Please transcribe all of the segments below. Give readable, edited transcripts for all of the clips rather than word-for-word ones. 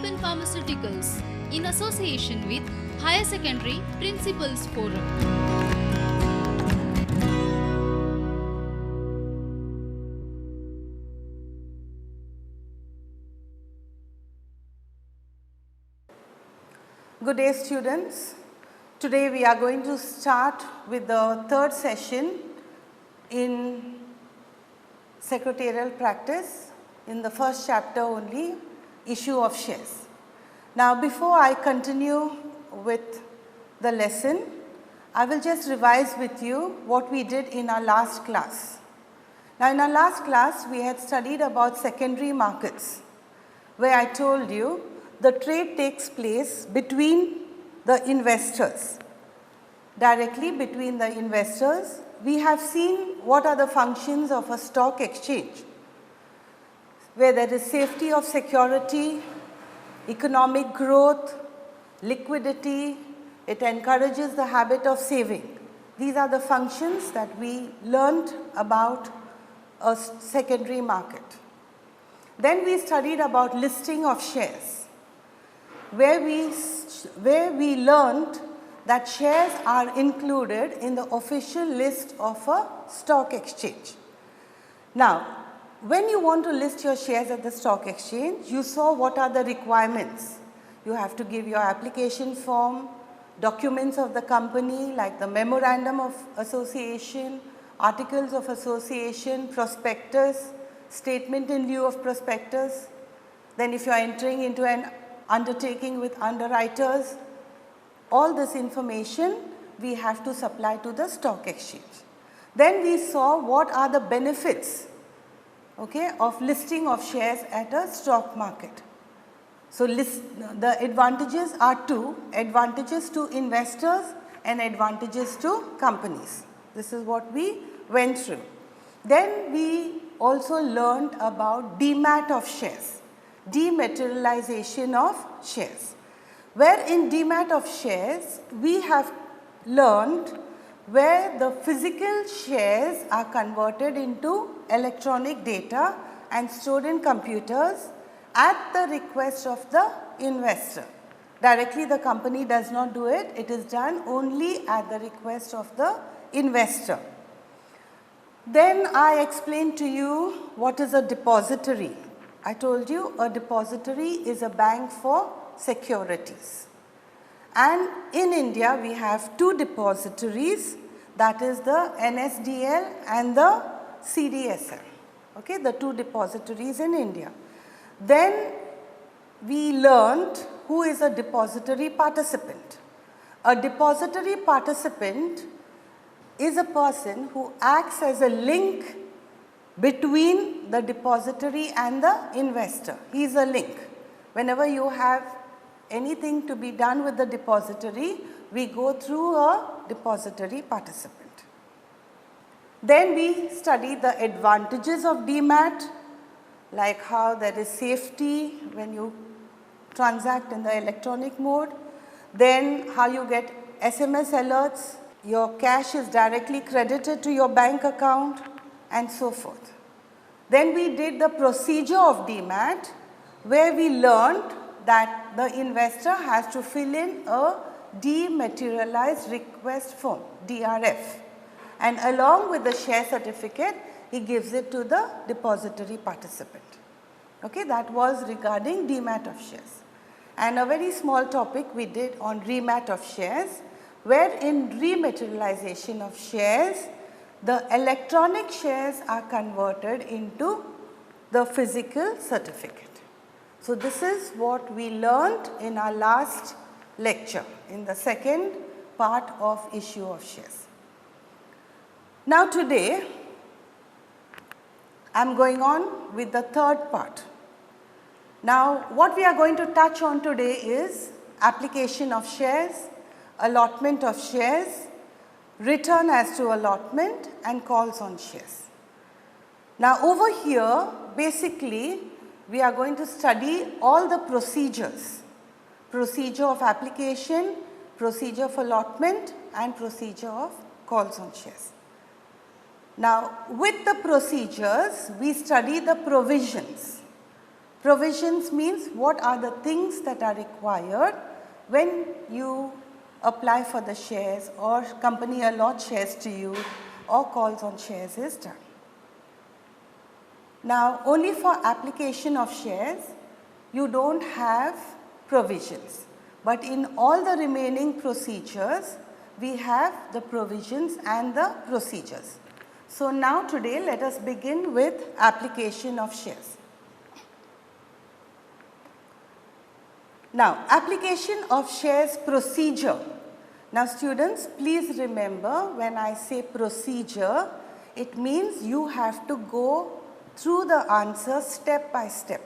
Alpen Pharmaceuticals in association with Higher Secondary Principals Forum. Good day, students. Today we are going to start with the third session in secretarial practice in the first chapter only, issue of shares. Now, before I continue with the lesson, I will just revise with you what we did in our last class. Now, in our last class, we had studied about secondary markets, where I told you the trade takes place between the investors, directly between the investors. We have seen what are the functions of a stock exchange, where there is safety of security, economic growth, liquidity, it encourages the habit of saving. These are the functions that we learned about a secondary market. Then we studied about listing of shares, where we learned that shares are included in the official list of a stock exchange. Now, when you want to list your shares at the stock exchange, you saw what are the requirements. You have to give your application form, documents of the company like the memorandum of association, articles of association, prospectus, statement in lieu of prospectus. Then if you are entering into an undertaking with underwriters, all this information we have to supply to the stock exchange. Then we saw what are the benefits, of listing of shares at a stock market. So, the advantages are two: advantages to investors and advantages to companies. This is what we went through. Then we also learned about demat of shares, dematerialization of shares, where in demat of shares we have learned where the physical shares are converted into electronic data and stored in computers at the request of the investor. Directly the company does not do it, it is done only at the request of the investor. Then I explained to you what is a depository. I told you a depository is a bank for securities. And in India we have two depositories, that is the NSDL and the CDSL, the two depositories in India. Then we learned who is a depository participant. A depository participant is a person who acts as a link between the depository and the investor. He is a link. Whenever you have anything to be done with the depository, we go through a depository participant. Then we study the advantages of demat, like how there is safety when you transact in the electronic mode. Then how you get SMS alerts, your cash is directly credited to your bank account, and so forth. Then we did the procedure of demat, where we learned that the investor has to fill in a dematerialized request form, DRF, and along with the share certificate he gives it to the depository participant. That was regarding demat of shares. And a very small topic we did on remat of shares, where in rematerialization of shares the electronic shares are converted into the physical certificate. So, this is what we learned in our last lecture in the second part of issue of shares. Now, today I am going on with the third part. Now, what we are going to touch on today is application of shares, allotment of shares, return as to allotment, and calls on shares. Now, over here basically we are going to study all the procedures: procedure of application, procedure of allotment, and procedure of calls on shares. Now, with the procedures we study the provisions. Provisions means what are the things that are required when you apply for the shares or company allot shares to you or calls on shares is done. Now, only for application of shares, you don't have provisions, but in all the remaining procedures, we have the provisions and the procedures. So, now today let us begin with application of shares. Now, application of shares procedure. Now, students, please remember when I say procedure, it means you have to go through the answer step by step.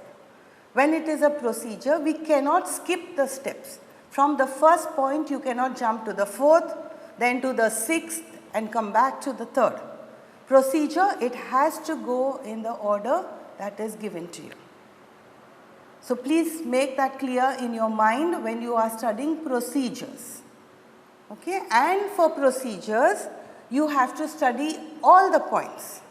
When it is a procedure, we cannot skip the steps. From the first point, you cannot jump to the fourth, then to the sixth and come back to the third. Procedure, it has to go in the order that is given to you. So, please make that clear in your mind when you are studying procedures. Okay? And for procedures, you have to study all the points.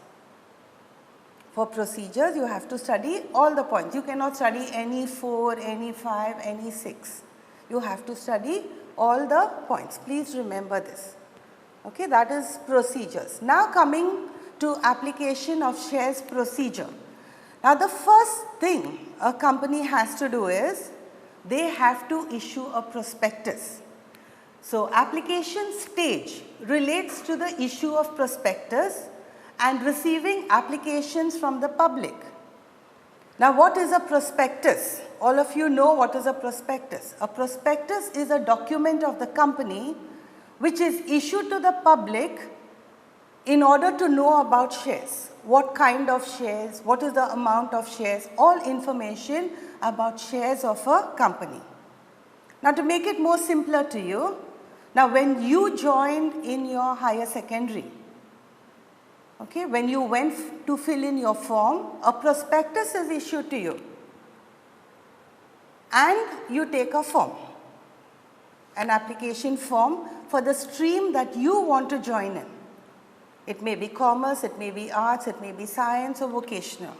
For procedures, you have to study all the points. You cannot study any 4, any 5, any 6. You have to study all the points. Please remember this. Okay, that is procedures. Now coming to application of shares procedure. Now the first thing a company has to do is they have to issue a prospectus. So application stage relates to the issue of prospectus and receiving applications from the public. Now what is a prospectus? All of you know what is a prospectus. A prospectus is a document of the company which is issued to the public in order to know about shares. What kind of shares, what is the amount of shares, all information about shares of a company. Now to make it more simpler to you, now when you joined in your higher secondary, okay, when you went to fill in your form, a prospectus is issued to you and you take a form, an application form for the stream that you want to join in. It may be commerce, it may be arts, it may be science or vocational.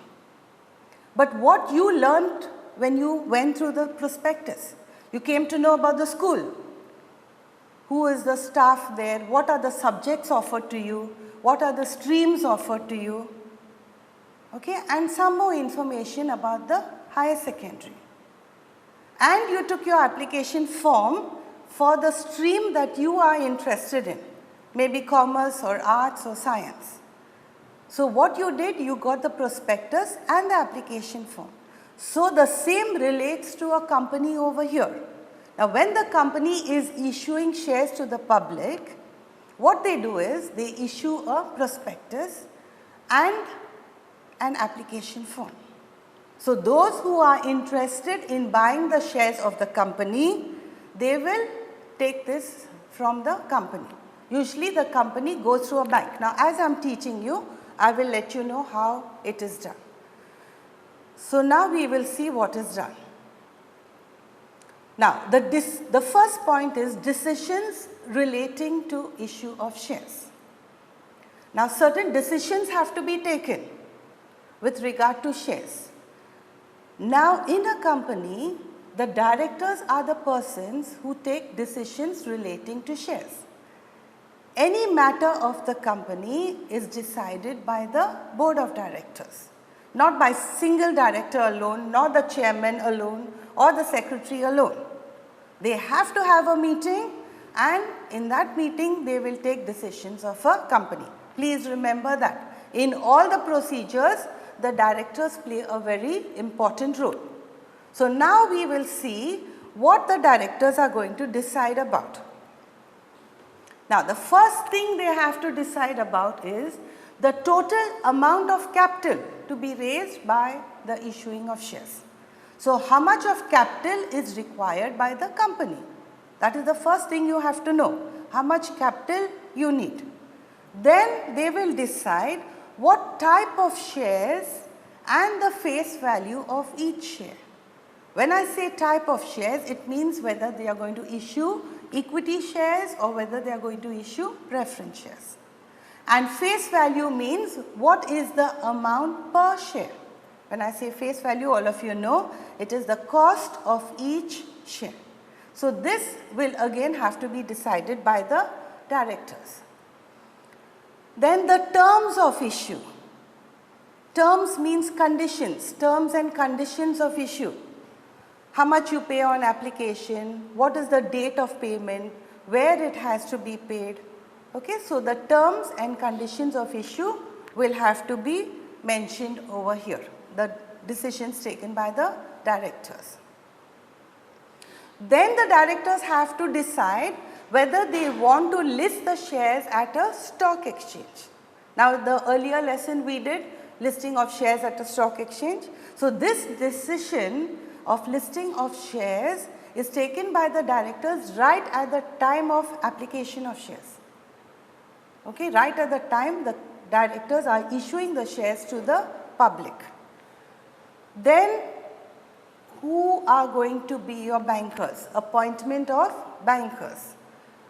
But what you learnt when you went through the prospectus, you came to know about the school, who is the staff there, what are the subjects offered to you, what are the streams offered to you, okay, and some more information about the higher secondary. And you took your application form for the stream that you are interested in, maybe commerce or arts or science. So what you did, you got the prospectus and the application form. So the same relates to a company over here. Now when the company is issuing shares to the public, what they do is they issue a prospectus and an application form. So those who are interested in buying the shares of the company, they will take this from the company. Usually the company goes through a bank. Now as I am teaching you, I will let you know how it is done. So now we will see what is done. Now the first point is decisions relating to issue of shares. Now certain decisions have to be taken with regard to shares. Now in a company, the directors are the persons who take decisions relating to shares. Any matter of the company is decided by the board of directors, not by single director alone, not the chairman alone or the secretary alone. They have to have a meeting and in that meeting they will take decisions of a company. Please remember that. In all the procedures, the directors play a very important role. So now we will see what the directors are going to decide about. Now the first thing they have to decide about is the total amount of capital to be raised by the issuing of shares. So how much of capital is required by the company? That is the first thing you have to know, how much capital you need. Then they will decide what type of shares and the face value of each share. When I say type of shares, it means whether they are going to issue equity shares or whether they are going to issue preference shares. And face value means what is the amount per share. When I say face value, all of you know it is the cost of each share. So, this will again have to be decided by the directors. Then the terms of issue. Terms means conditions, terms and conditions of issue. How much you pay on application, what is the date of payment, where it has to be paid. Okay, so the terms and conditions of issue will have to be mentioned over here, the decisions taken by the directors. Then the directors have to decide whether they want to list the shares at a stock exchange. Now, the earlier lesson we did listing of shares at a stock exchange. So, this decision of listing of shares is taken by the directors right at the time of application of shares. Okay, right at the time the directors are issuing the shares to the public. Then who are going to be your bankers? Appointment of bankers.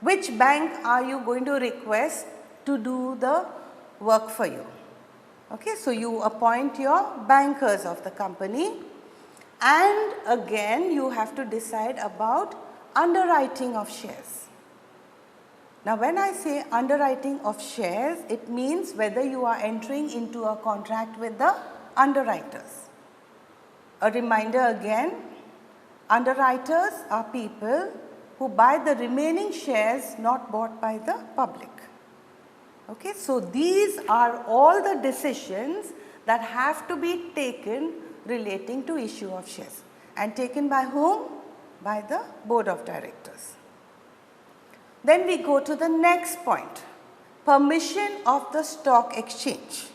Which bank are you going to request to do the work for you? Okay, so you appoint your bankers of the company, and again you have to decide about underwriting of shares. Now, when I say underwriting of shares, it means whether you are entering into a contract with the underwriters. A reminder again, underwriters are people who buy the remaining shares not bought by the public. Okay, so these are all the decisions that have to be taken relating to issue of shares, and taken by whom? By the board of directors. Then we go to the next point, permission of the stock exchange.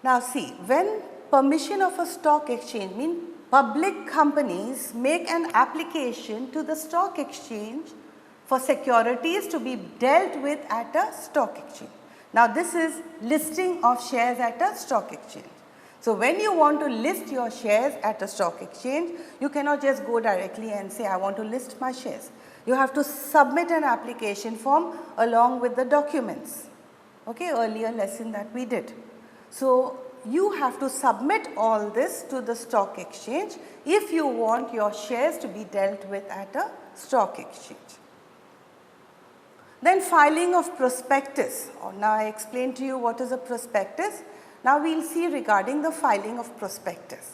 Now see, when permission of a stock exchange means public companies make an application to the stock exchange for securities to be dealt with at a stock exchange. Now this is listing of shares at a stock exchange. So when you want to list your shares at a stock exchange, you cannot just go directly and say I want to list my shares. You have to submit an application form along with the documents. Okay, earlier lesson that we did. So you have to submit all this to the stock exchange if you want your shares to be dealt with at a stock exchange. Then filing of prospectus. Now I explained to you what is a prospectus. Now we will see regarding the filing of prospectus.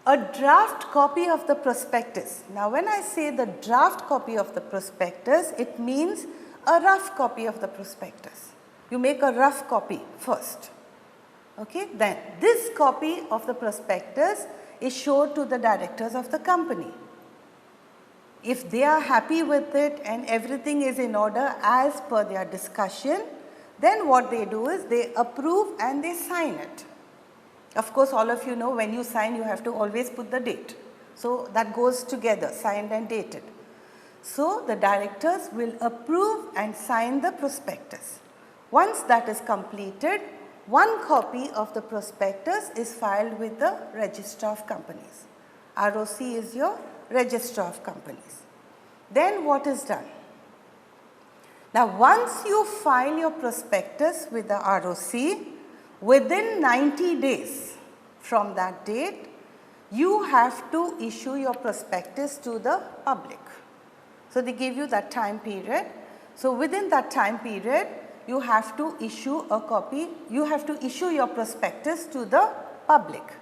A draft copy of the prospectus. Now when I say the draft copy of the prospectus, it means a rough copy of the prospectus. You make a rough copy first. Okay, then this copy of the prospectus is shown to the directors of the company. If they are happy with it and everything is in order as per their discussion, then what they do is they approve and they sign it. Of course, all of you know when you sign you have to always put the date. So that goes together, signed and dated. So the directors will approve and sign the prospectus. Once that is completed, one copy of the prospectus is filed with the Registrar of Companies. ROC is your Registrar of Companies. Then what is done? Now once you file your prospectus with the ROC, within 90 days from that date, you have to issue your prospectus to the public. So they give you that time period. So within that time period, you have to issue a copy, you have to issue your prospectus to the public.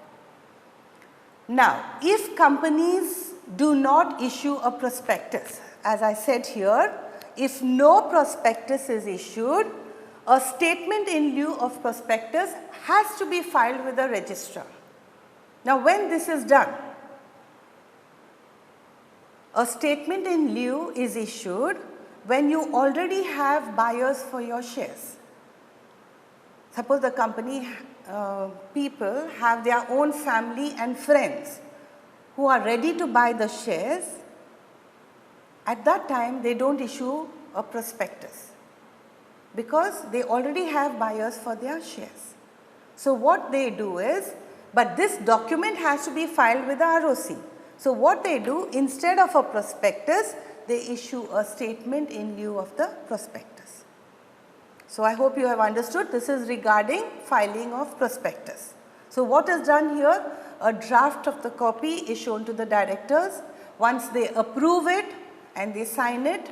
Now, if companies do not issue a prospectus, as I said here, if no prospectus is issued, a statement in lieu of prospectus has to be filed with the registrar. Now, when this is done, a statement in lieu is issued when you already have buyers for your shares. Suppose the company people have their own family and friends who are ready to buy the shares. At that time, they don't issue a prospectus because they already have buyers for their shares. So what they do is, but this document has to be filed with the ROC. So what they do, instead of a prospectus, they issue a statement in lieu of the prospectus. So I hope you have understood. This is regarding filing of prospectus. So what is done here? A draft of the copy is shown to the directors. Once they approve it and they sign it,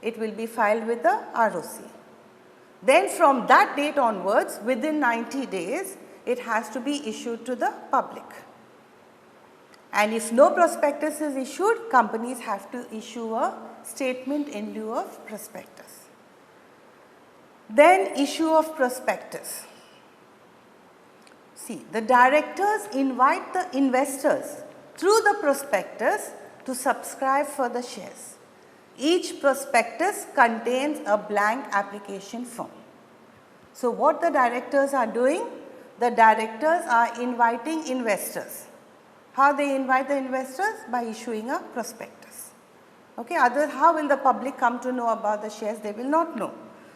it will be filed with the ROC. Then from that date onwards, within 90 days, it has to be issued to the public. And if no prospectus is issued, companies have to issue a statement in lieu of prospectus. Then issue of prospectus. See, the directors invite the investors through the prospectus to subscribe for the shares. Each prospectus contains a blank application form. So what the directors are doing? The directors are inviting investors. How they invite the investors? By issuing a prospectus. Okay, how will the public come to know about the shares? They will not know.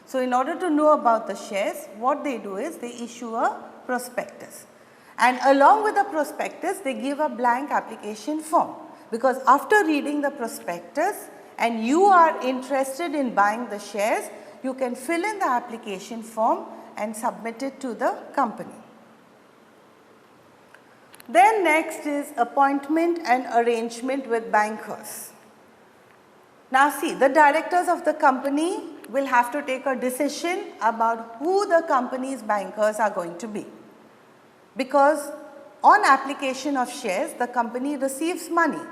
So in order to know about the shares, what they do is they issue a prospectus. And along with the prospectus, they give a blank application form. Because after reading the prospectus and you are interested in buying the shares, you can fill in the application form and submit it to the company. Then next is appointment and arrangement with bankers. Now see, the directors of the company will have to take a decision about who the company's bankers are going to be. Because on application of shares, the company receives money.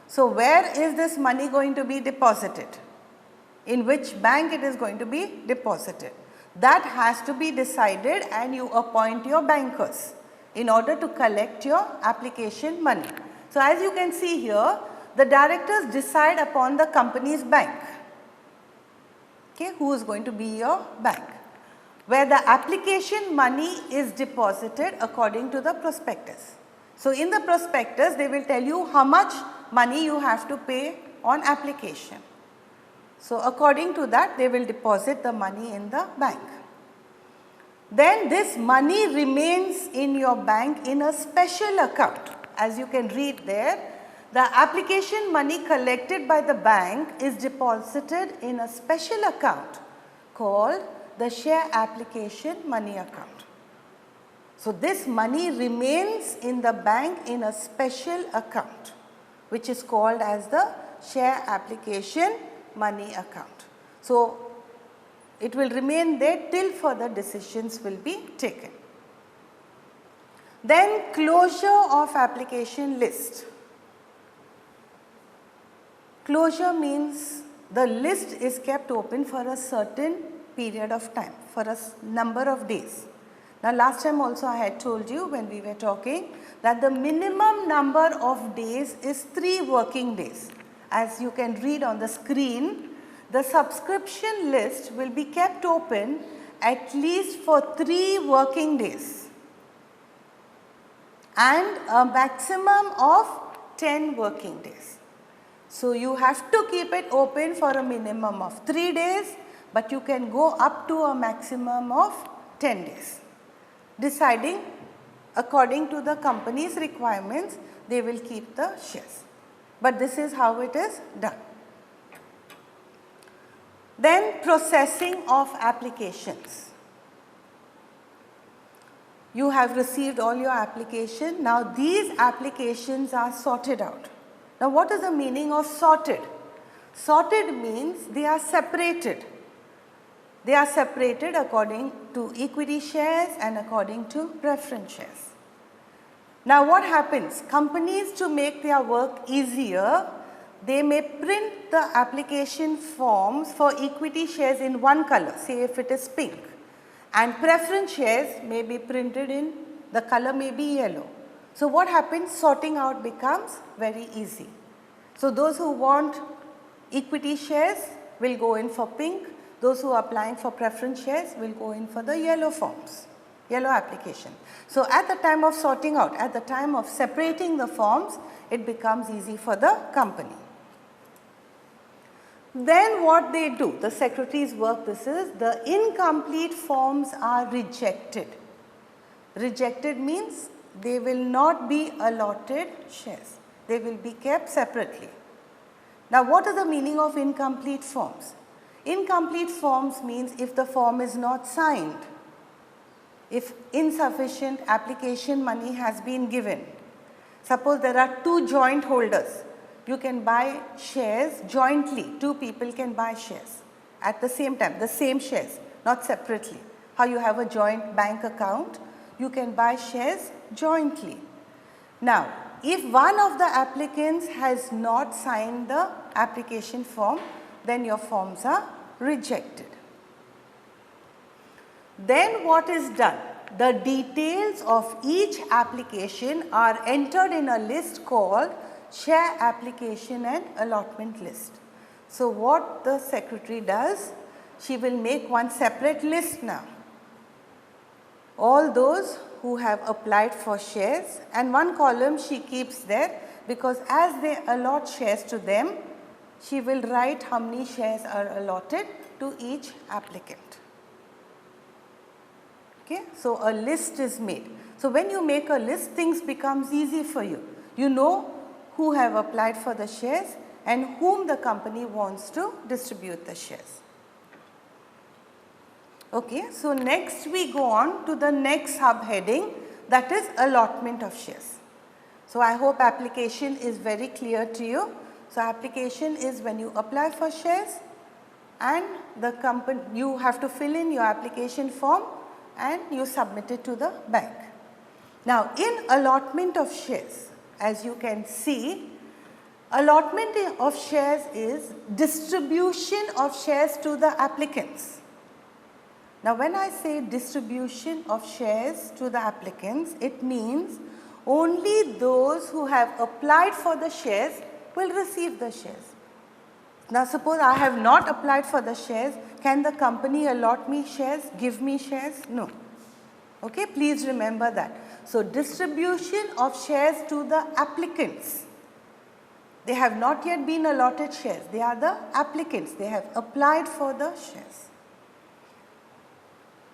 So where is this money going to be deposited? In which bank it is going to be deposited? That has to be decided, and you appoint your bankers in order to collect your application money. So as you can see here, the directors decide upon the company's bank. Okay, who is going to be your bank? Where the application money is deposited according to the prospectus. So in the prospectus, they will tell you how much money you have to pay on application. So according to that, they will deposit the money in the bank. Then this money remains in your bank in a special account. As you can read there, the application money collected by the bank is deposited in a special account called the share application money account. So this money remains in the bank in a special account, which is called as the share application money account. So it will remain there till further decisions will be taken. Then closure of application list. Closure means the list is kept open for a certain period of time, for a number of days. Now last time also I had told you when we were talking that the minimum number of days is 3 working days. As you can read on the screen, the subscription list will be kept open at least for 3 working days and a maximum of 10 working days. So you have to keep it open for a minimum of 3 days, but you can go up to a maximum of 10 days. Deciding according to the company's requirements, they will keep the shares. But this is how it is done. Then processing of applications. You have received all your application. Now these applications are sorted out. Now what is the meaning of sorted? Sorted means they are separated. They are separated according to equity shares and according to preference shares. Now what happens? Companies, to make their work easier, they may print the application forms for equity shares in one color, say if it is pink, and preference shares may be printed in, the color may be yellow. So what happens? Sorting out becomes very easy. So those who want equity shares will go in for pink, those who are applying for preference shares will go in for the yellow forms, yellow application. So at the time of sorting out, at the time of separating the forms, it becomes easy for the company. Then what they do, the secretary's work this is, the incomplete forms are rejected. Rejected means they will not be allotted shares. They will be kept separately. Now what is the meaning of incomplete forms? Incomplete forms means if the form is not signed. if insufficient application money has been given. Suppose there are two joint holders, you can buy shares jointly, two people can buy shares at the same time, the same shares, not separately. How you have a joint bank account, you can buy shares jointly. Now, if one of the applicants has not signed the application form, then your forms are rejected. Then what is done? The details of each application are entered in a list called Share Application and Allotment List. So, what the secretary does, she will make one separate list now. All those who have applied for shares, and one column she keeps there, because as they allot shares to them, she will write how many shares are allotted to each applicant. Okay. So, a list is made. So, when you make a list, things becomes easy for you. You know who have applied for the shares and whom the company wants to distribute the shares. Okay. So, next we go on to the next subheading, that is allotment of shares. So, I hope application is very clear to you. So, application is when you apply for shares and the company, you have to fill in your application form and you submit it to the bank. Now, in allotment of shares, as you can see, allotment of shares is distribution of shares to the applicants. Now, when I say distribution of shares to the applicants, it means only those who have applied for the shares will receive the shares. Now, suppose I have not applied for the shares, can the company allot me shares, give me shares? No. Okay, please remember that. So, distribution of shares to the applicants. They have not yet been allotted shares, they are the applicants, they have applied for the shares.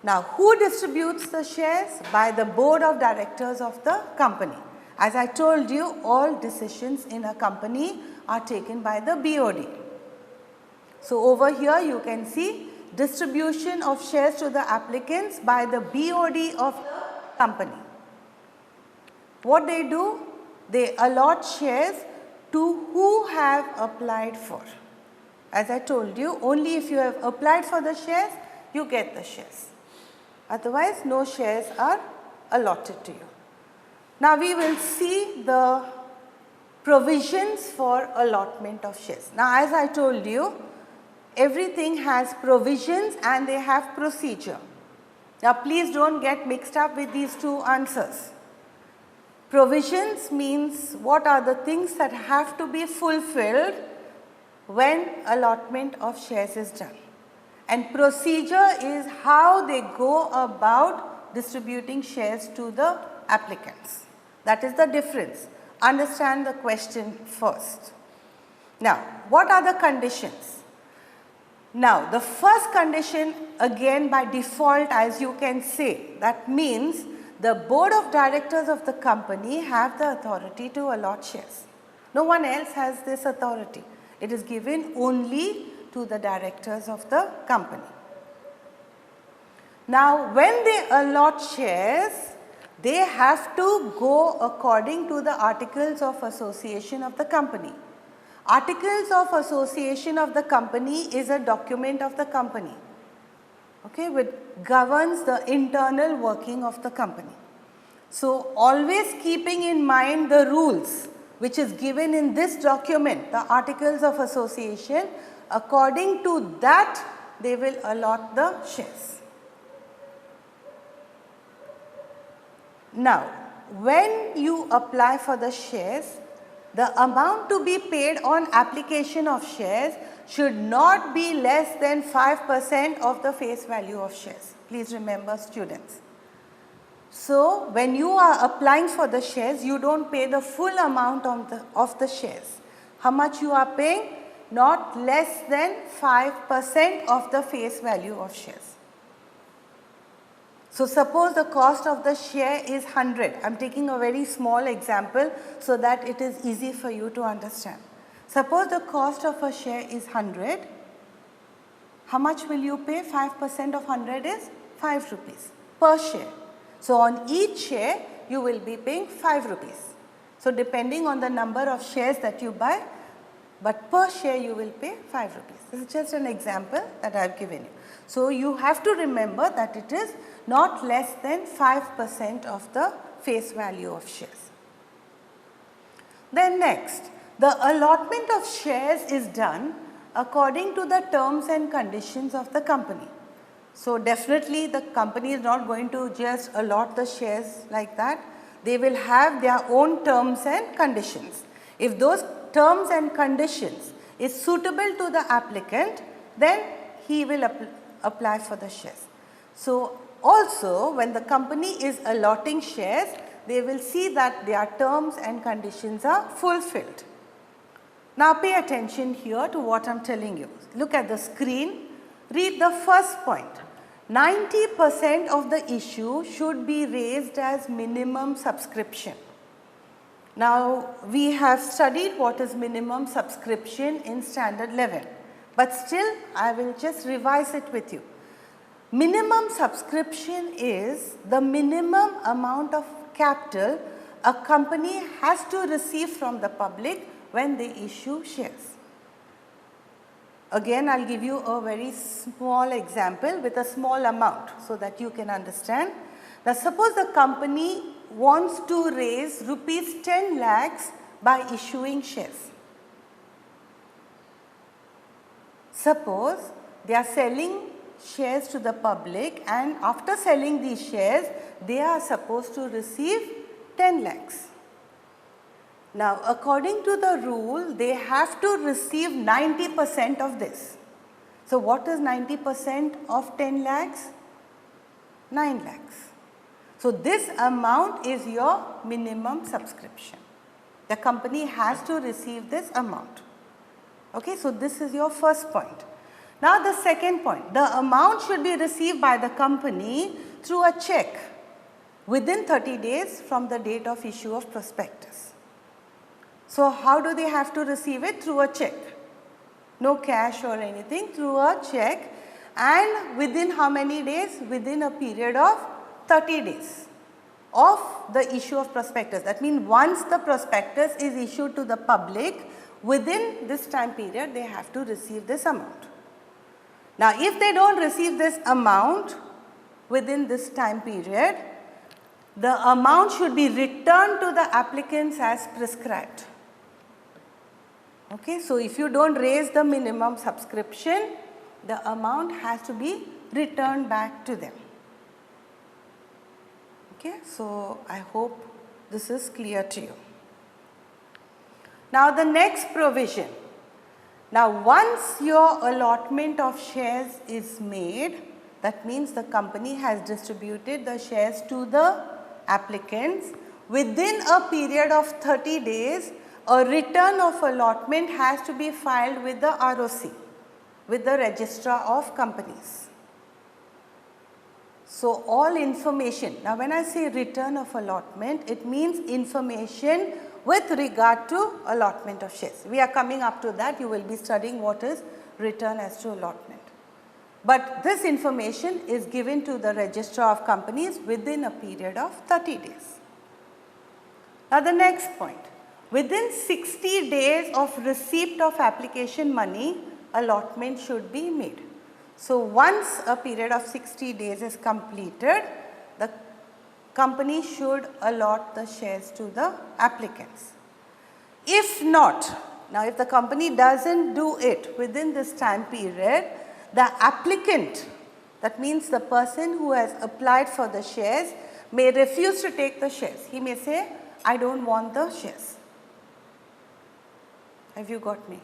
Now, who distributes the shares? By the board of directors of the company. As I told you, all decisions in a company are taken by the BOD. So, over here you can see distribution of shares to the applicants by the BOD of the company. What they do? They allot shares to who have applied for. As I told you, only if you have applied for the shares, you get the shares. Otherwise, no shares are allotted to you. Now, we will see the provisions for allotment of shares. Now, as I told you, everything has provisions and they have procedure. Now, please do not get mixed up with these two answers. Provisions means what are the things that have to be fulfilled when allotment of shares is done. And procedure is how they go about distributing shares to the applicants. That is the difference. Understand the question first. Now, what are the conditions? Now, the first condition, again by default, as you can say, that means the board of directors of the company have the authority to allot shares. No one else has this authority. It is given only to the directors of the company. Now, when they allot shares, they have to go according to the Articles of Association of the company. Articles of Association of the company is a document of the company, okay, which governs the internal working of the company. So, always keeping in mind the rules which is given in this document, the Articles of Association, according to that they will allot the shares. Now, when you apply for the shares, the amount to be paid on application of shares should not be less than 5% of the face value of shares. Please remember, students. So, when you are applying for the shares, you do not pay the full amount of the shares. How much you are paying? Not less than 5% of the face value of shares. So, suppose the cost of the share is 100. I am taking a very small example so that it is easy for you to understand. Suppose the cost of a share is 100. How much will you pay? 5% of 100 is 5 rupees per share. So, on each share you will be paying 5 rupees. So, depending on the number of shares that you buy, but per share you will pay 5 rupees. This is just an example that I have given you. So, you have to remember that it is not less than 5% of the face value of shares. Then next, the allotment of shares is done according to the terms and conditions of the company. So, definitely the company is not going to just allot the shares like that. They will have their own terms and conditions. If those terms and conditions is suitable to the applicant, then he will apply for the shares. So, also when the company is allotting shares, they will see that their terms and conditions are fulfilled. Now, pay attention here to what I am telling you. Look at the screen, read the first point. 90% of the issue should be raised as minimum subscription. Now, we have studied what is minimum subscription in standard 11, but still I will just revise it with you. Minimum subscription is the minimum amount of capital a company has to receive from the public when they issue shares. Again, I will give you a very small example with a small amount so that you can understand. Now, suppose the company wants to raise rupees 10 lakhs by issuing shares. Suppose they are selling shares to the public, and after selling these shares, they are supposed to receive 10 lakhs. Now, according to the rule, they have to receive 90% of this. So, what is 90% of 10 lakhs? 9 lakhs. So, this amount is your minimum subscription. The company has to receive this amount. Okay, so, this is your first point. Now, the second point, the amount should be received by the company through a check within 30 days from the date of issue of prospectus. So, how do they have to receive it? Through a check, no cash or anything, through a check, and within how many days? Within a period of 30 days of the issue of prospectus. That means, once the prospectus is issued to the public, within this time period they have to receive this amount. Now, if they do not receive this amount within this time period, the amount should be returned to the applicants as prescribed. Okay, so, if you do not raise the minimum subscription, the amount has to be returned back to them. Okay, so, I hope this is clear to you. Now, the next provision. Now, once your allotment of shares is made, that means the company has distributed the shares to the applicants. Within a period of 30 days, a return of allotment has to be filed with the ROC, with the Registrar of Companies. So, all information, now when I say return of allotment, it means information with regard to allotment of shares. We are coming up to that, you will be studying what is return as to allotment. But this information is given to the Registrar of Companies within a period of 30 days. Now, the next point, within 60 days of receipt of application money, allotment should be made. So, once a period of 60 days is completed, the company should allot the shares to the applicants. If not, now if the company does not do it within this time period, the applicant, that means the person who has applied for the shares, may refuse to take the shares. He may say, I do not want the shares. Have you got me?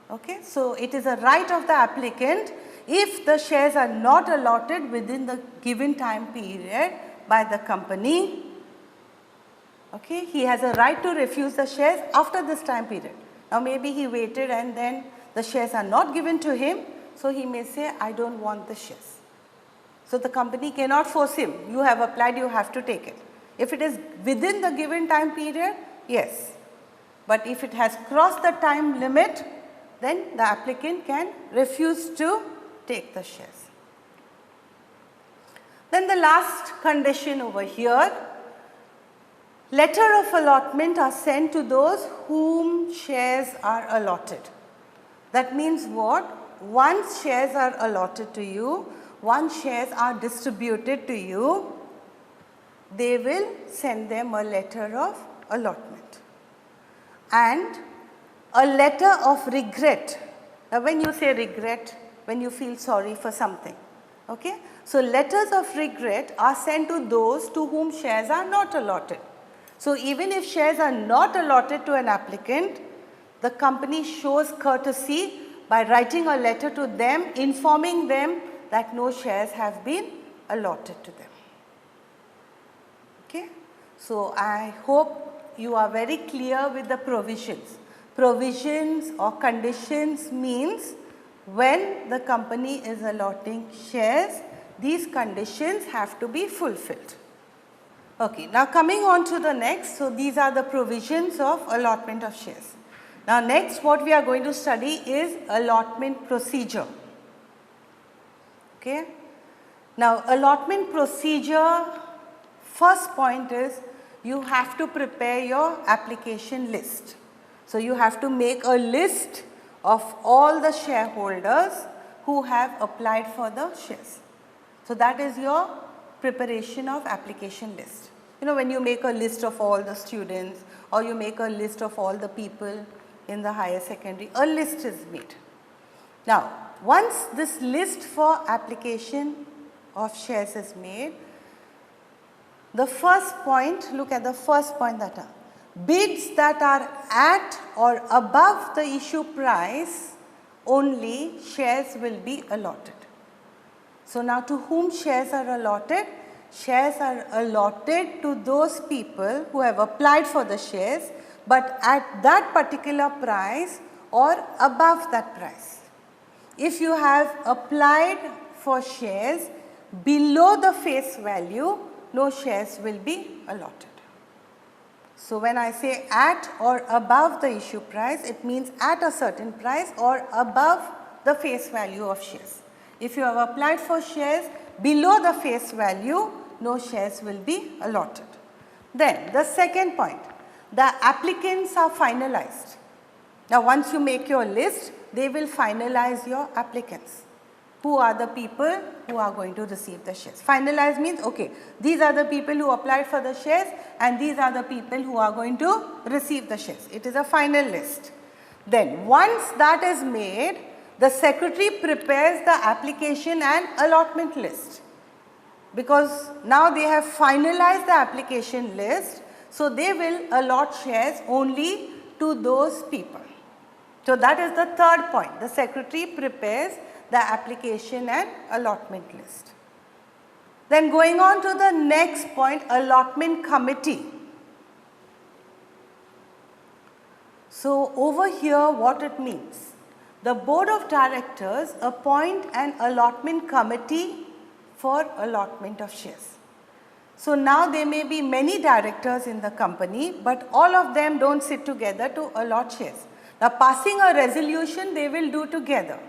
Okay. So, it is a right of the applicant, if the shares are not allotted within the given time period by the company, okay, he has a right to refuse the shares after this time period. Now, maybe he waited and then the shares are not given to him, so he may say, I do not want the shares. So, the company cannot force him, you have applied, you have to take it. If it is within the given time period, yes, but if it has crossed the time limit, then the applicant can refuse to take the shares. Then the last condition over here, letter of allotment are sent to those whom shares are allotted. That means what? Once shares are allotted to you, once shares are distributed to you, they will send them a letter of allotment and a letter of regret. Now when you say regret, when you feel sorry for something, okay. So letters of regret are sent to those to whom shares are not allotted. So even if shares are not allotted to an applicant, the company shows courtesy by writing a letter to them informing them that no shares have been allotted to them. Okay. So I hope you are very clear with the provisions. Provisions or conditions means when the company is allotting shares, these conditions have to be fulfilled. Okay, now coming on to the next, so these are the provisions of allotment of shares. Now next what we are going to study is allotment procedure. Okay. Now allotment procedure, first point is you have to prepare your application list. So you have to make a list of all the shareholders who have applied for the shares. So that is your preparation of application list. You know, when you make a list of all the students or you make a list of all the people in the higher secondary, a list is made. Now, once this list for application of shares is made, the first point, look at the first point, that are bids that are at or above the issue price, only shares will be allotted. So now to whom shares are allotted? Shares are allotted to those people who have applied for the shares, but at that particular price or above that price. If you have applied for shares below the face value, no shares will be allotted. So when I say at or above the issue price, it means at a certain price or above the face value of shares. If you have applied for shares below the face value, no shares will be allotted. Then the second point, the applicants are finalized. Now once you make your list, they will finalize your applicants. Who are the people who are going to receive the shares? Finalize means, okay, these are the people who applied for the shares and these are the people who are going to receive the shares. It is a final list. Then once that is made, the secretary prepares the application and allotment list, because now they have finalized the application list, so they will allot shares only to those people. So that is the third point. The secretary prepares the application and allotment list. Then going on to the next point, allotment committee. So over here what it means, the board of directors appoint an allotment committee for allotment of shares. So now there may be many directors in the company, but all of them don't sit together to allot shares. Now passing a resolution they will do together.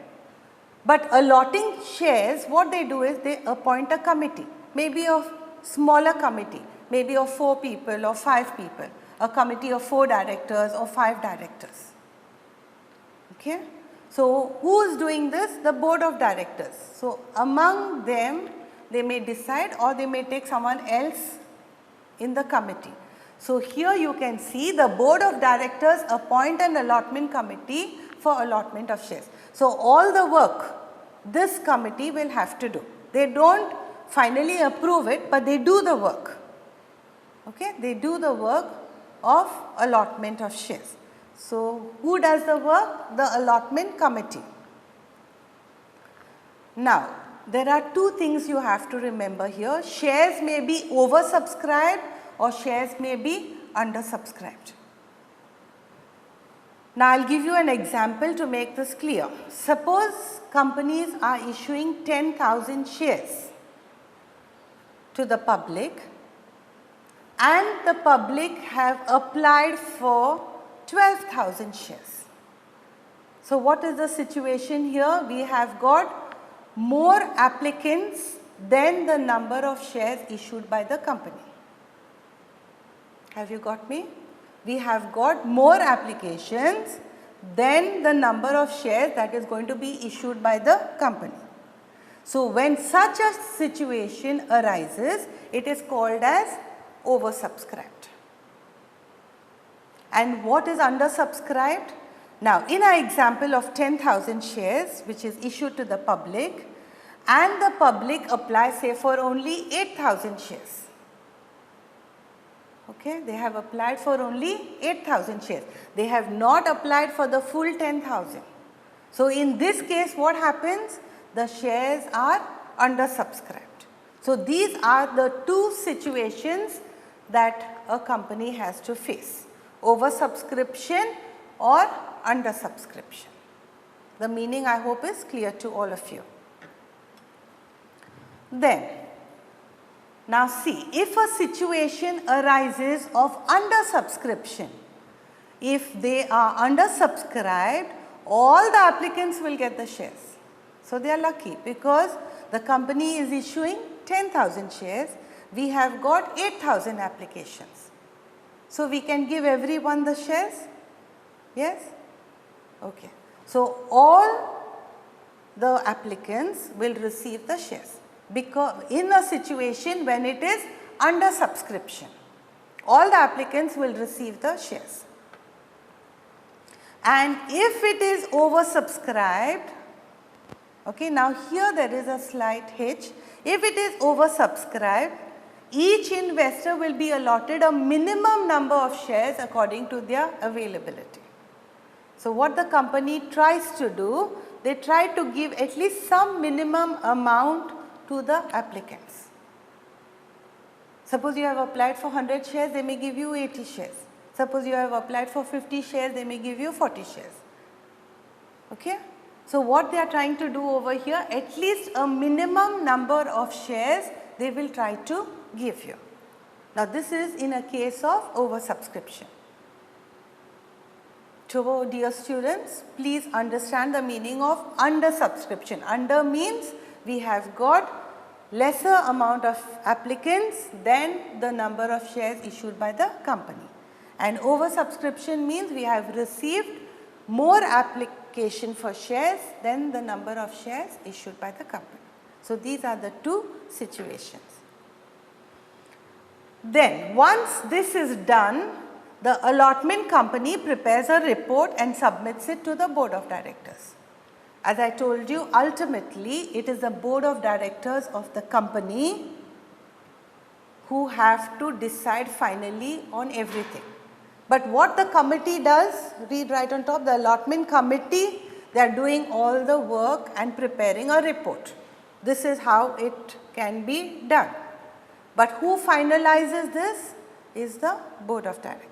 But allotting shares, what they do is they appoint a committee, maybe a smaller committee, maybe of 4 people or 5 people, a committee of 4 directors or 5 directors. Okay? So who is doing this? The board of directors. So among them, they may decide or they may take someone else in the committee. So here you can see the board of directors appoint an allotment committee for allotment of shares. So all the work this committee will have to do. They don't finally approve it, but they do the work. Okay? They do the work of allotment of shares. So who does the work? The allotment committee. Now there are 2 things you have to remember here. Shares may be oversubscribed or shares may be undersubscribed. Now I will give you an example to make this clear. Suppose companies are issuing 10,000 shares to the public and the public have applied for 12,000 shares. So what is the situation here? We have got more applicants than the number of shares issued by the company. Have you got me? We have got more applications than the number of shares that is going to be issued by the company. So, when such a situation arises, it is called as oversubscribed. And what is undersubscribed? Now, in our example of 10,000 shares which is issued to the public, and the public applies say for only 8,000 shares. Okay, they have applied for only 8,000 shares. They have not applied for the full 10,000. So, in this case what happens? The shares are undersubscribed. So, these are the two situations that a company has to face: oversubscription or undersubscription. The meaning I hope is clear to all of you. Then, now see, if a situation arises of undersubscription, if they are undersubscribed, all the applicants will get the shares. So, they are lucky because the company is issuing 10,000 shares, we have got 8,000 applications. So, we can give everyone the shares? Yes? Okay. So, all the applicants will receive the shares, because in a situation when it is under subscription, all the applicants will receive the shares. And if it is oversubscribed, okay, now here there is a slight hitch. If it is oversubscribed, each investor will be allotted a minimum number of shares according to their availability. So, what the company tries to do, they try to give at least some minimum amount to the applicants. Suppose you have applied for 100 shares, they may give you 80 shares. Suppose you have applied for 50 shares, they may give you 40 shares. Okay? So, what they are trying to do over here, at least a minimum number of shares they will try to give you. Now, this is in a case of oversubscription. So, dear students, please understand the meaning of undersubscription. Under means we have got lesser amount of applicants than the number of shares issued by the company. And oversubscription means we have received more application for shares than the number of shares issued by the company. So, these are the two situations. Then once this is done, the allotment company prepares a report and submits it to the board of directors. As I told you, ultimately it is the board of directors of the company who have to decide finally on everything. But what the committee does, read right on top, the allotment committee, they are doing all the work and preparing a report. This is how it can be done. But who finalizes this is the board of directors.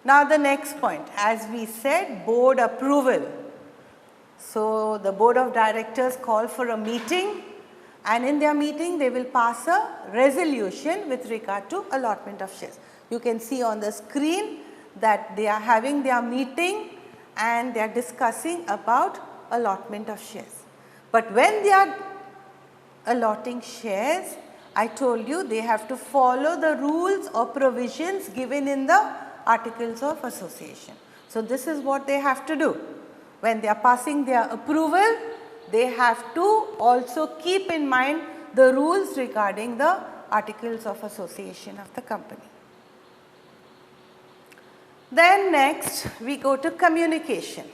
Now, the next point, as we said, board approval. So, the board of directors call for a meeting, and in their meeting they will pass a resolution with regard to allotment of shares. You can see on the screen that they are having their meeting and they are discussing about allotment of shares. But when they are allotting shares, I told you they have to follow the rules or provisions given in the Articles of Association. So, this is what they have to do. When they are passing their approval, they have to also keep in mind the rules regarding the Articles of Association of the company. Then next we go to communication.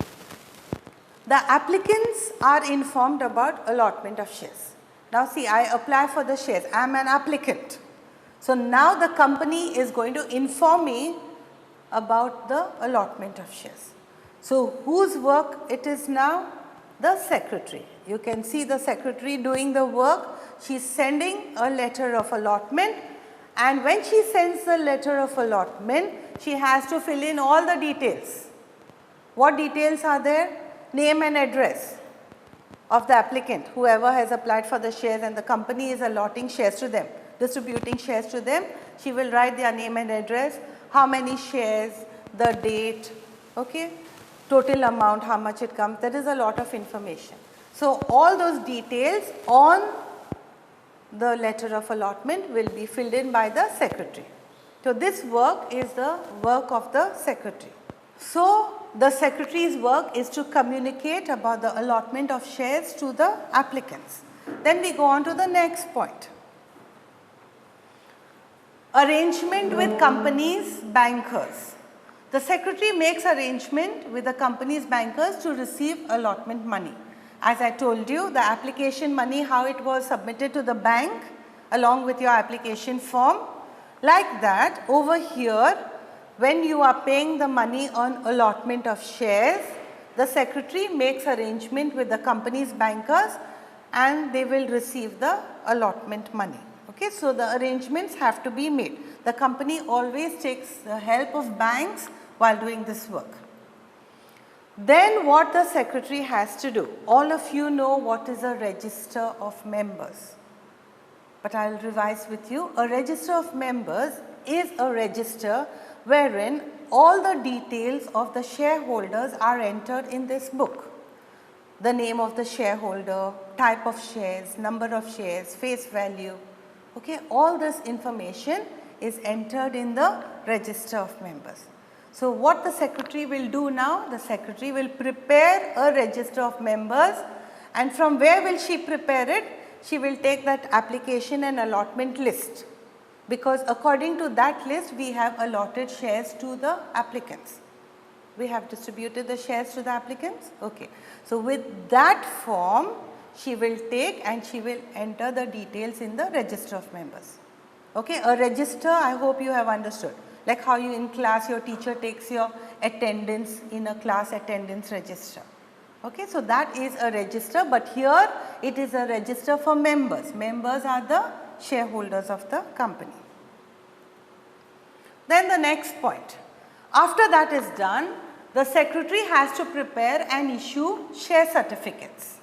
The applicants are informed about allotment of shares. Now see, I apply for the shares, I am an applicant. So now the company is going to inform me about the allotment of shares. So whose work it is now? The secretary. You can see the secretary doing the work. She is sending a letter of allotment, and when she sends the letter of allotment, she has to fill in all the details. What details are there? Name and address of the applicant, whoever has applied for the shares and the company is allotting shares to them, distributing shares to them. She will write their name and address, how many shares, the date, okay, total amount, how much it comes. That is a lot of information. So, all those details on the letter of allotment will be filled in by the secretary. So, this work is the work of the secretary. So, the secretary's work is to communicate about the allotment of shares to the applicants. Then we go on to the next point. Arrangement with companies' bankers. The secretary makes arrangement with the company's bankers to receive allotment money. As I told you, the application money, how it was submitted to the bank along with your application form. Like that, over here, when you are paying the money on allotment of shares, the secretary makes arrangement with the company's bankers and they will receive the allotment money. Okay, so the arrangements have to be made. The company always takes the help of banks while doing this work. Then what the secretary has to do, all of you know what is a register of members, but I will revise with you. A register of members is a register wherein all the details of the shareholders are entered in this book. The name of the shareholder, type of shares, number of shares, face value, okay, all this information is entered in the register of members. So, what the secretary will do now? The secretary will prepare a register of members, and from where will she prepare it? She will take that application and allotment list, because according to that list we have allotted shares to the applicants. We have distributed the shares to the applicants. Okay. So, with that form she will take and she will enter the details in the register of members. Okay. A register, I hope you have understood. Like how you in class your teacher takes your attendance in a class attendance register. Okay, so that is a register, but here it is a register for members. Members are the shareholders of the company. Then the next point. After that is done, the secretary has to prepare and issue share certificates.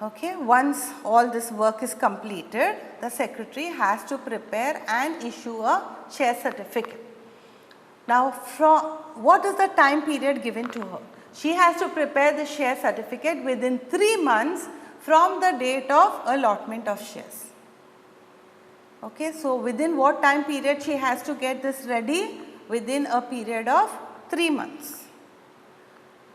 Okay, once all this work is completed, the secretary has to prepare and issue a share certificate. Now, what is the time period given to her? She has to prepare the share certificate within 3 months from the date of allotment of shares. Okay, so within what time period she has to get this ready? Within a period of 3 months.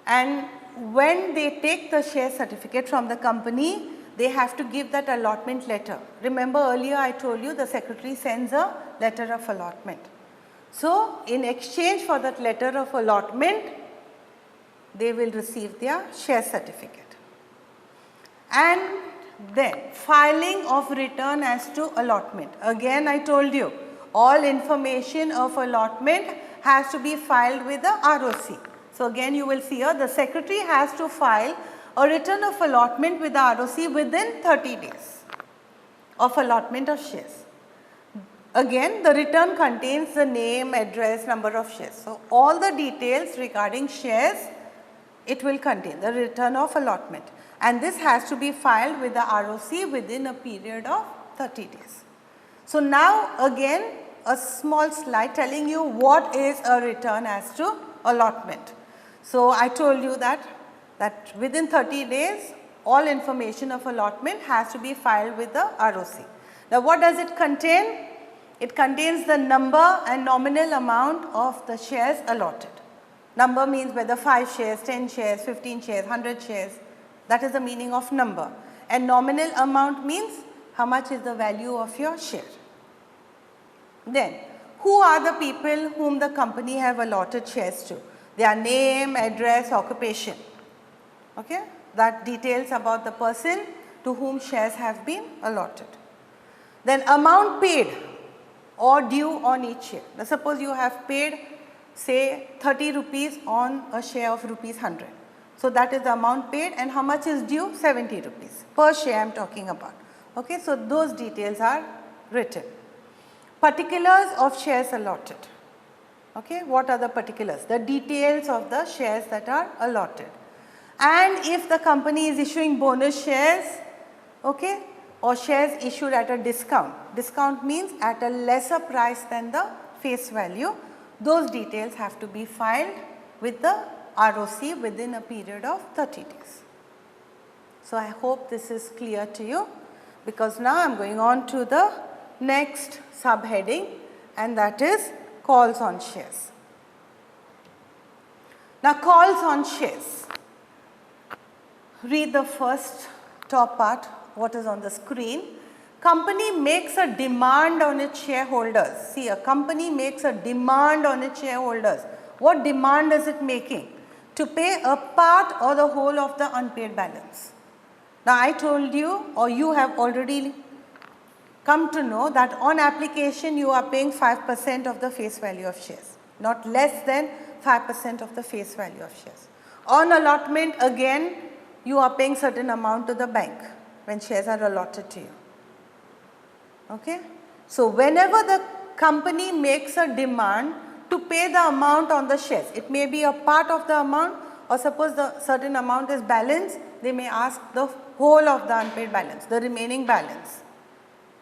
And when they take the share certificate from the company, they have to give that allotment letter. Remember earlier I told you the secretary sends a letter of allotment. So, in exchange for that letter of allotment, they will receive their share certificate. And then filing of return as to allotment. Again I told you all information of allotment has to be filed with the ROC. So, again you will see here the secretary has to file a return of allotment with the ROC within 30 days of allotment of shares. Again the return contains the name, address, number of shares. So, all the details regarding shares it will contain the return of allotment, and this has to be filed with the ROC within a period of 30 days. So, now again a small slide telling you what is a return as to allotment. So, I told you that within 30 days all information of allotment has to be filed with the ROC. Now, what does it contain? It contains the number and nominal amount of the shares allotted. Number means whether 5 shares, 10 shares, 15 shares, 100 shares, that is the meaning of number. And nominal amount means how much is the value of your share. Then, who are the people whom the company have allotted shares to? Their name, address, occupation. Okay? That details about the person to whom shares have been allotted. Then amount paid or due on each share. Now, suppose you have paid say 30 rupees on a share of rupees 100. So, that is the amount paid, and how much is due? 70 rupees per share I am talking about. Okay? So, those details are written. Particulars of shares allotted. Okay? What are the particulars? The details of the shares that are allotted. And if the company is issuing bonus shares, okay, or shares issued at a discount. Discount means at a lesser price than the face value. Those details have to be filed with the ROC within a period of 30 days. So, I hope this is clear to you, because now I am going on to the next subheading, and that is calls on shares. Now, calls on shares. Read the first top part, what is on the screen. Company makes a demand on its shareholders. See, a company makes a demand on its shareholders. What demand is it making? To pay a part or the whole of the unpaid balance. Now, I told you, or you have already come to know, that on application you are paying 5% of the face value of shares, not less than 5% of the face value of shares. On allotment, again you are paying certain amount to the bank when shares are allotted to you. Okay? So, whenever the company makes a demand to pay the amount on the shares, it may be a part of the amount, or suppose the certain amount is balance, they may ask the whole of the unpaid balance, the remaining balance.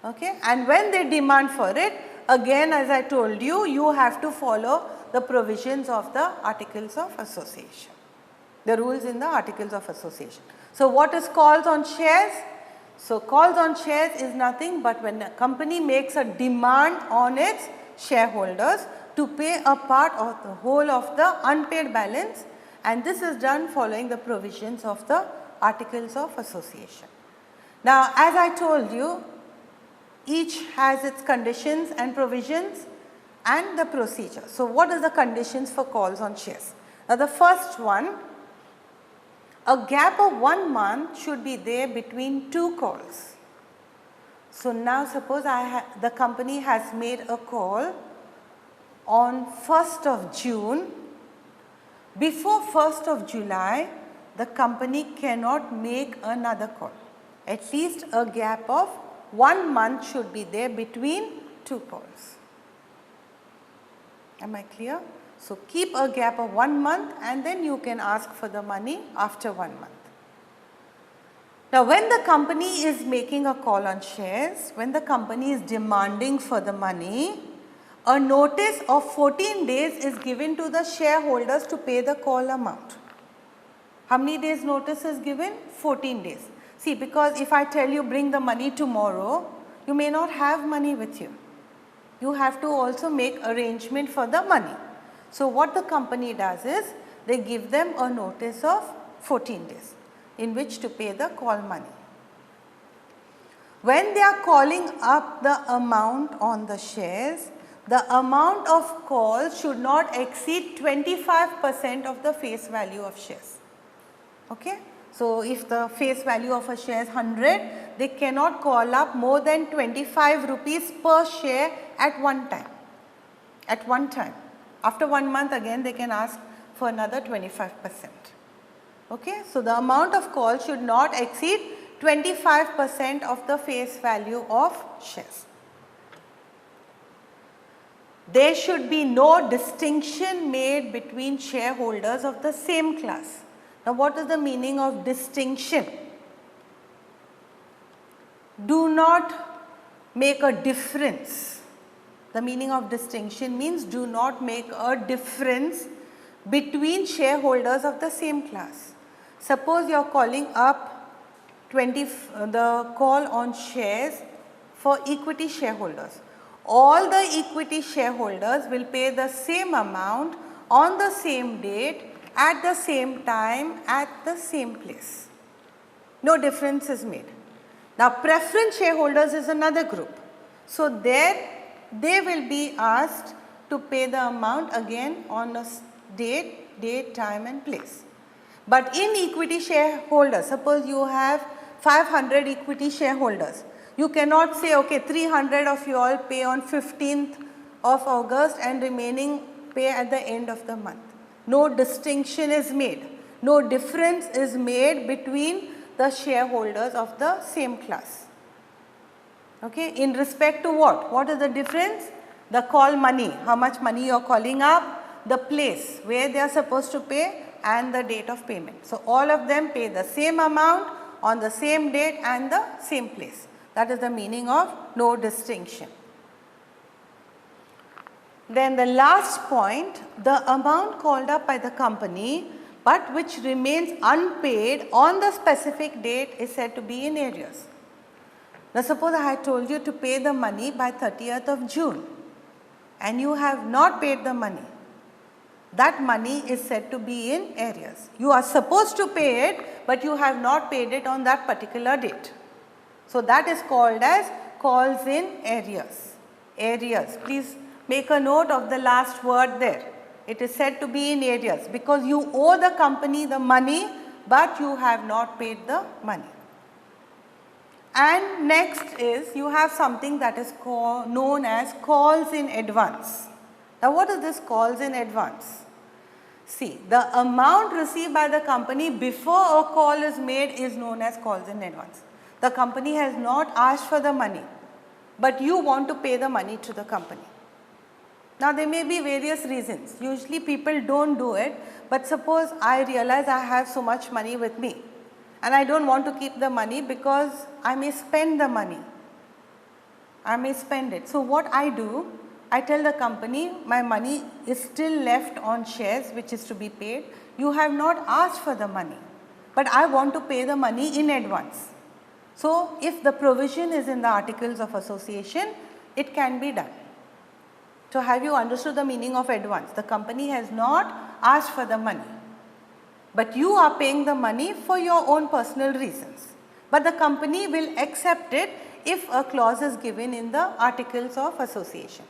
Okay? And when they demand for it, again as I told you, you have to follow the provisions of the Articles of Association, the rules in the Articles of Association. So, what is calls on shares? So, calls on shares is nothing but when a company makes a demand on its shareholders to pay a part or the whole of the unpaid balance, and this is done following the provisions of the Articles of Association. Now, as I told you, each has its conditions and provisions and the procedure. So, what are the conditions for calls on shares? Now, the first one, a gap of 1 month should be there between two calls. So, now suppose the company has made a call on 1st of June. Before 1st of July, the company cannot make another call. At least a gap of 1 month should be there between two calls. Am I clear? So, keep a gap of 1 month and then you can ask for the money after 1 month. Now, when the company is making a call on shares, when the company is demanding for the money, a notice of 14 days is given to the shareholders to pay the call amount. How many days notice is given? 14 days. See, because if I tell you bring the money tomorrow, you may not have money with you. You have to also make arrangement for the money. So, what the company does is, they give them a notice of 14 days in which to pay the call money. When they are calling up the amount on the shares, the amount of call should not exceed 25% of the face value of shares. Okay? So, if the face value of a share is 100, they cannot call up more than 25 rupees per share at one time. After 1 month again they can ask for another 25%. Okay? So, the amount of call should not exceed 25% of the face value of shares. There should be no distinction made between shareholders of the same class. Now, what is the meaning of distinction? Do not make a difference. The meaning of distinction means do not make a difference between shareholders of the same class. Suppose you are calling up the call on shares for equity shareholders. All the equity shareholders will pay the same amount on the same date, at the same time, at the same place. No difference is made. Now, preference shareholders is another group. So, there they will be asked to pay the amount again on a date, time and place. But in equity shareholders, suppose you have 500 equity shareholders, you cannot say, okay, 300 of you all pay on 15th of August and remaining pay at the end of the month. No distinction is made, no difference is made between the shareholders of the same class. Okay, in respect to what? What is the difference? The call money, how much money you are calling up, the place where they are supposed to pay and the date of payment. So, all of them pay the same amount on the same date and the same place. That is the meaning of no distinction. Then the last point, the amount called up by the company but which remains unpaid on the specific date is said to be in arrears. Now suppose I had told you to pay the money by 30th of June and you have not paid the money. That money is said to be in arrears. You are supposed to pay it, but you have not paid it on that particular date. So that is called as calls in arrears. Arrears. Please make a note of the last word there. It is said to be in arrears because you owe the company the money, but you have not paid the money. And next is you have something that is known as calls in advance. Now what is this calls in advance? See, the amount received by the company before a call is made is known as calls in advance. The company has not asked for the money, but you want to pay the money to the company. Now there may be various reasons. Usually people don't do it, but suppose I realize I have so much money with me and I don't want to keep the money because I may spend the money. I may spend it. So what I do, I tell the company my money is still left on shares which is to be paid. You have not asked for the money, but I want to pay the money in advance. So if the provision is in the Articles of Association, it can be done. So have you understood the meaning of advance? The company has not asked for the money, but you are paying the money for your own personal reasons. But the company will accept it if a clause is given in the Articles of Association.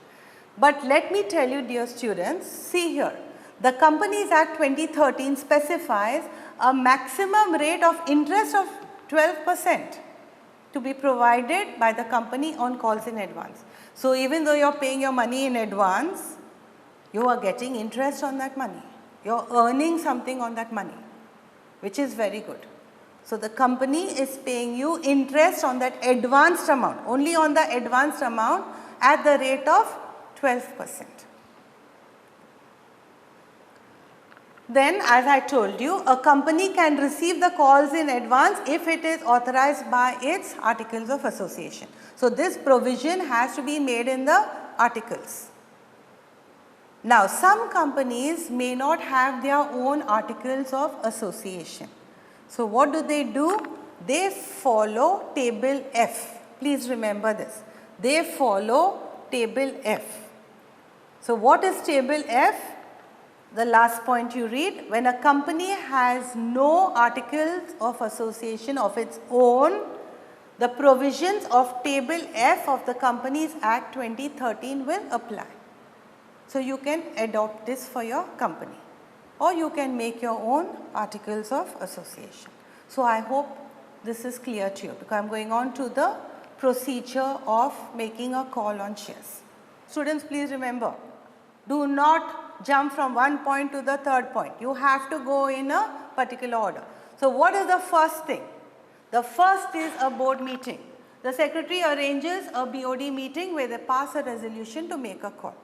But let me tell you, dear students, see here, the Companies Act 2013 specifies a maximum rate of interest of 12% to be provided by the company on calls in advance. So even though you are paying your money in advance, you are getting interest on that money. You are earning something on that money, which is very good. So the company is paying you interest on that advanced amount, only on the advanced amount at the rate of 12%. Then as I told you, a company can receive the calls in advance if it is authorized by its Articles of Association. So this provision has to be made in the articles. Now some companies may not have their own Articles of Association. So what do? They follow table F. Please remember this. They follow table F. So what is table F? The last point you read, when a company has no Articles of Association of its own, the provisions of table F of the Companies Act 2013 will apply. So you can adopt this for your company, or you can make your own Articles of Association. So I hope this is clear to you, because I am going on to the procedure of making a call on shares. Students, please remember, do not jump from one point to the third point. You have to go in a particular order. So what is the first thing? The first is a board meeting. The secretary arranges a BOD meeting where they pass a resolution to make a call.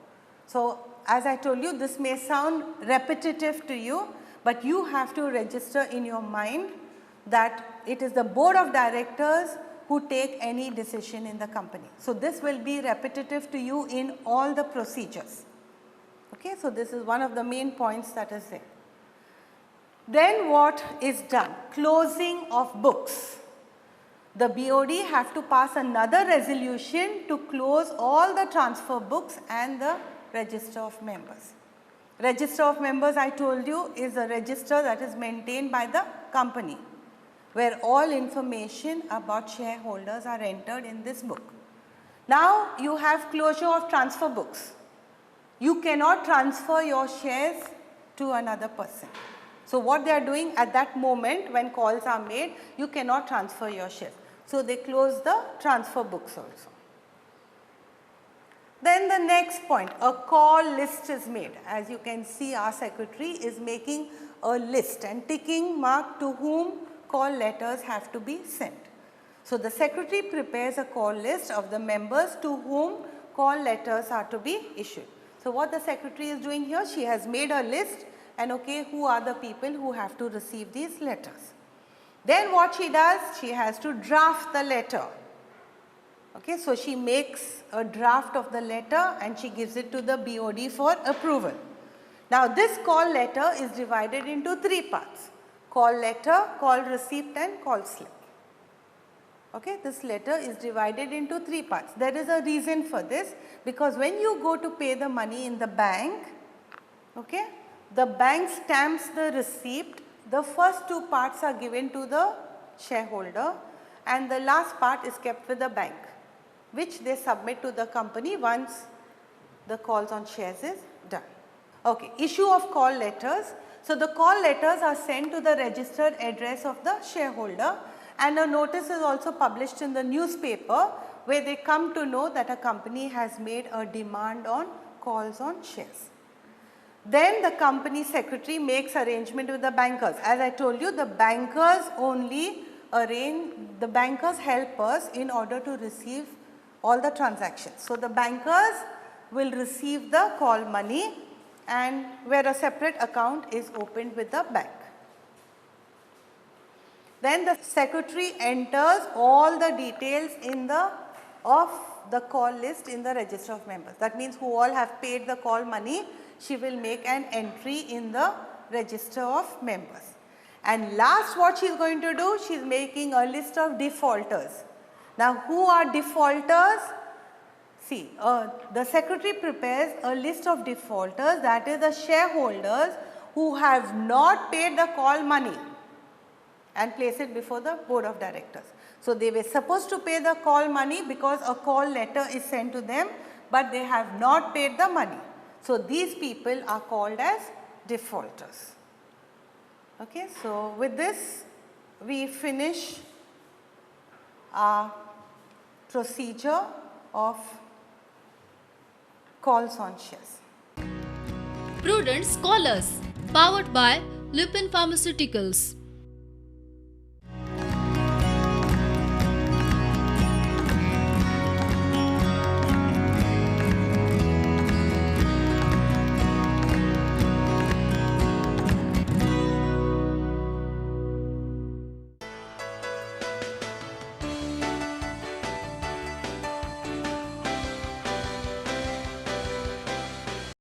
So as I told you, this may sound repetitive to you, but you have to register in your mind that it is the board of directors who take any decision in the company. So this will be repetitive to you in all the procedures. Okay, so this is one of the main points that is there. Then what is done? Closing of books. The BOD have to pass another resolution to close all the transfer books and the register of members. Register of members, I told you, is a register that is maintained by the company, where all information about shareholders are entered in this book. Now you have closure of transfer books. You cannot transfer your shares to another person. So what they are doing at that moment when calls are made, you cannot transfer your shares. So they close the transfer books also. Then the next point, a call list is made. As you can see, our secretary is making a list and ticking mark to whom call letters have to be sent. So the secretary prepares a call list of the members to whom call letters are to be issued. So what the secretary is doing here, she has made a list and okay, who are the people who have to receive these letters. Then what she does, she has to draft the letter. Okay, so she makes a draft of the letter and she gives it to the BOD for approval. Now this call letter is divided into 3 parts: call letter, call receipt and call slip. Okay, this letter is divided into 3 parts. There is a reason for this, because when you go to pay the money in the bank, okay, the bank stamps the receipt. The first 2 parts are given to the shareholder and the last part is kept with the bank, which they submit to the company once the calls on shares is done. Okay, issue of call letters. So the call letters are sent to the registered address of the shareholder, and a notice is also published in the newspaper where they come to know that a company has made a demand on calls on shares. Then the company secretary makes arrangement with the bankers. As I told you, the bankers only the bankers help us in order to receive all the transactions. So the bankers will receive the call money, and where a separate account is opened with the bank. Then the secretary enters all the details of the call list in the register of members. That means who all have paid the call money, she will make an entry in the register of members. And last, what she is going to do, she is making a list of defaulters. Now who are defaulters? See, the secretary prepares a list of defaulters, that is the shareholders who have not paid the call money, and place it before the board of directors. So they were supposed to pay the call money because a call letter is sent to them, but they have not paid the money. So these people are called as defaulters. Okay, so with this we finish our procedure of calls on shares. Prudent Scholars, powered by Lupin Pharmaceuticals.